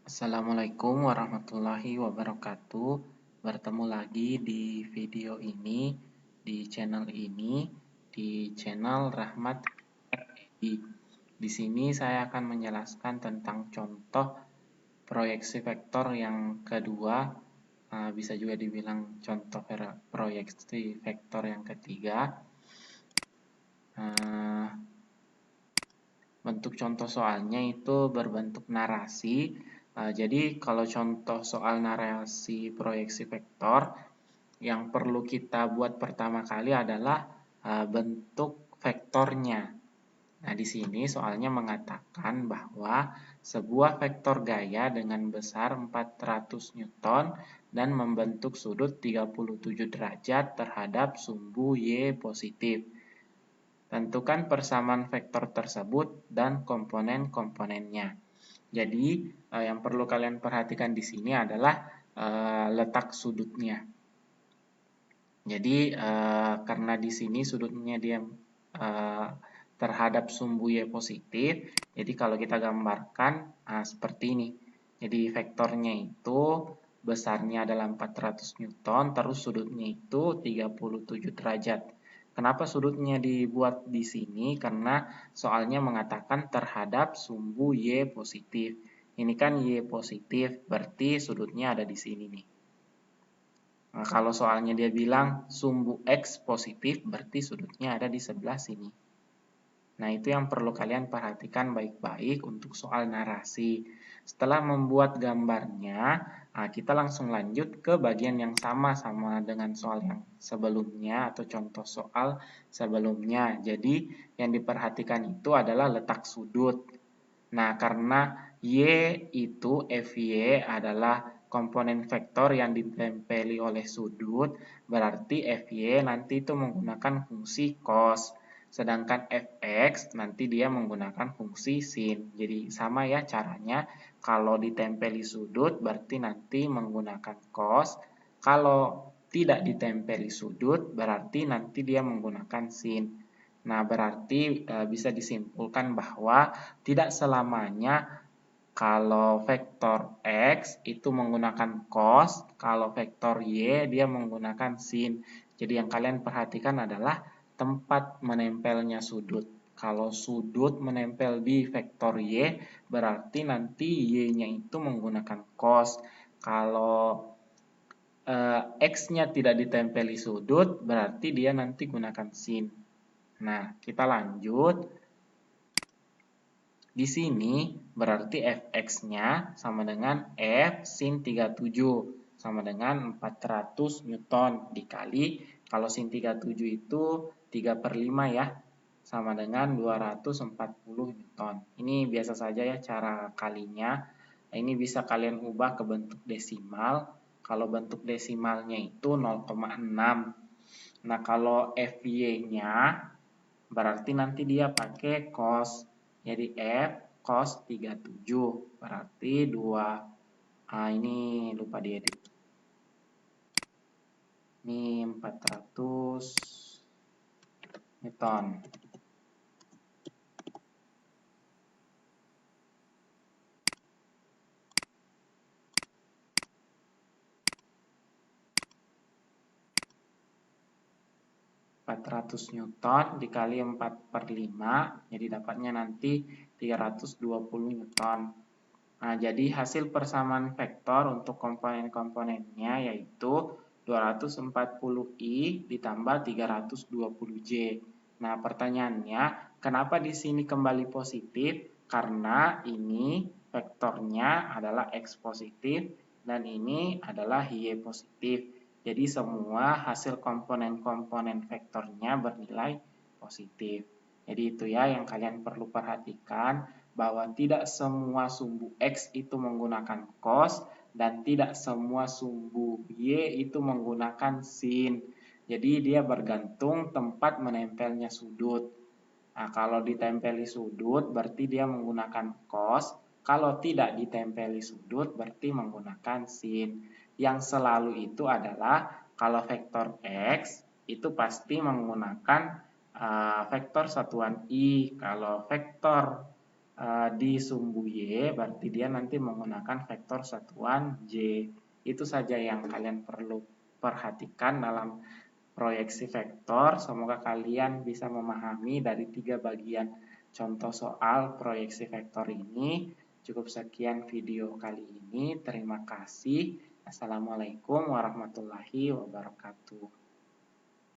Assalamualaikum warahmatullahi wabarakatuh. Bertemu lagi di video ini, di channel ini, di channel Rahmat Edi. Di sini saya akan menjelaskan tentang contoh proyeksi vektor yang kedua, bisa juga dibilang contoh proyeksi vektor yang ketiga. Bentuk contoh soalnya itu berbentuk narasi. Jadi kalau contoh soal narasi proyeksi vektor, yang perlu kita buat pertama kali adalah bentuk vektornya. Nah, di sini soalnya mengatakan bahwa sebuah vektor gaya dengan besar 400 Newton dan membentuk sudut 37 derajat terhadap sumbu Y positif. Tentukan persamaan vektor tersebut dan komponen-komponennya. Jadi, yang perlu kalian perhatikan di sini adalah letak sudutnya. Jadi, karena di sini sudutnya dia terhadap sumbu Y positif, jadi kalau kita gambarkan seperti ini. Jadi, vektornya itu besarnya adalah 400 Newton, terus sudutnya itu 37 derajat. Kenapa sudutnya dibuat di sini? Karena soalnya mengatakan terhadap sumbu Y positif. Ini kan Y positif, berarti sudutnya ada di sini nih. Nah, kalau soalnya dia bilang sumbu X positif, berarti sudutnya ada di sebelah sini. Nah, itu yang perlu kalian perhatikan baik-baik untuk soal narasi. Setelah membuat gambarnya, kita langsung lanjut ke bagian yang sama dengan soal yang sebelumnya atau contoh soal sebelumnya. Jadi, yang diperhatikan itu adalah letak sudut. Nah, karena Y itu FY adalah komponen vektor yang ditempeli oleh sudut, berarti FY nanti itu menggunakan fungsi cos. Sedangkan Fx nanti dia menggunakan fungsi sin. Jadi sama ya caranya. Kalau ditempeli sudut berarti nanti menggunakan cos. Kalau tidak ditempeli sudut berarti nanti dia menggunakan sin. Nah, berarti bisa disimpulkan bahwa tidak selamanya kalau vektor X itu menggunakan cos, kalau vektor Y dia menggunakan sin. Jadi yang kalian perhatikan adalah tempat menempelnya sudut. Kalau sudut menempel di vektor Y, berarti nanti Y-nya itu menggunakan cos. Kalau X-nya tidak ditempeli sudut, berarti dia nanti gunakan sin. Nah, kita lanjut. Di sini berarti Fx-nya sama dengan F sin 37 sama dengan 400 Newton dikali, kalau sin 37 itu 3/5 ya, sama dengan 240 Newton. Ini biasa saja ya cara kalinya. Ini bisa kalian ubah ke bentuk desimal. Kalau bentuk desimalnya itu 0,6. Nah, kalau FY-nya berarti nanti dia pakai cos. Jadi F cos 37 berarti 2. Ini lupa diedit. Ini 400 Newton. Newton dikali 4/5, jadi dapatnya nanti 320 Newton. Nah, jadi hasil persamaan vektor untuk komponen-komponennya yaitu 240i ditambah 320j. Nah, pertanyaannya, kenapa di sini kembali positif? Karena ini vektornya adalah x positif dan ini adalah y positif. Jadi semua hasil komponen-komponen vektornya bernilai positif. Jadi itu ya yang kalian perlu perhatikan, bahwa tidak semua sumbu X itu menggunakan cos dan tidak semua sumbu Y itu menggunakan sin. Jadi dia bergantung tempat menempelnya sudut. Nah, kalau ditempeli sudut berarti dia menggunakan cos. Kalau tidak ditempeli sudut berarti menggunakan sin. Yang selalu itu adalah kalau vektor X itu pasti menggunakan vektor satuan I. Kalau vektor di sumbu Y, berarti dia nanti menggunakan vektor satuan J. Itu saja yang kalian perlu perhatikan dalam proyeksi vektor. Semoga kalian bisa memahami dari 3 bagian contoh soal proyeksi vektor ini. Cukup sekian video kali ini. Terima kasih. Assalamualaikum warahmatullahi wabarakatuh.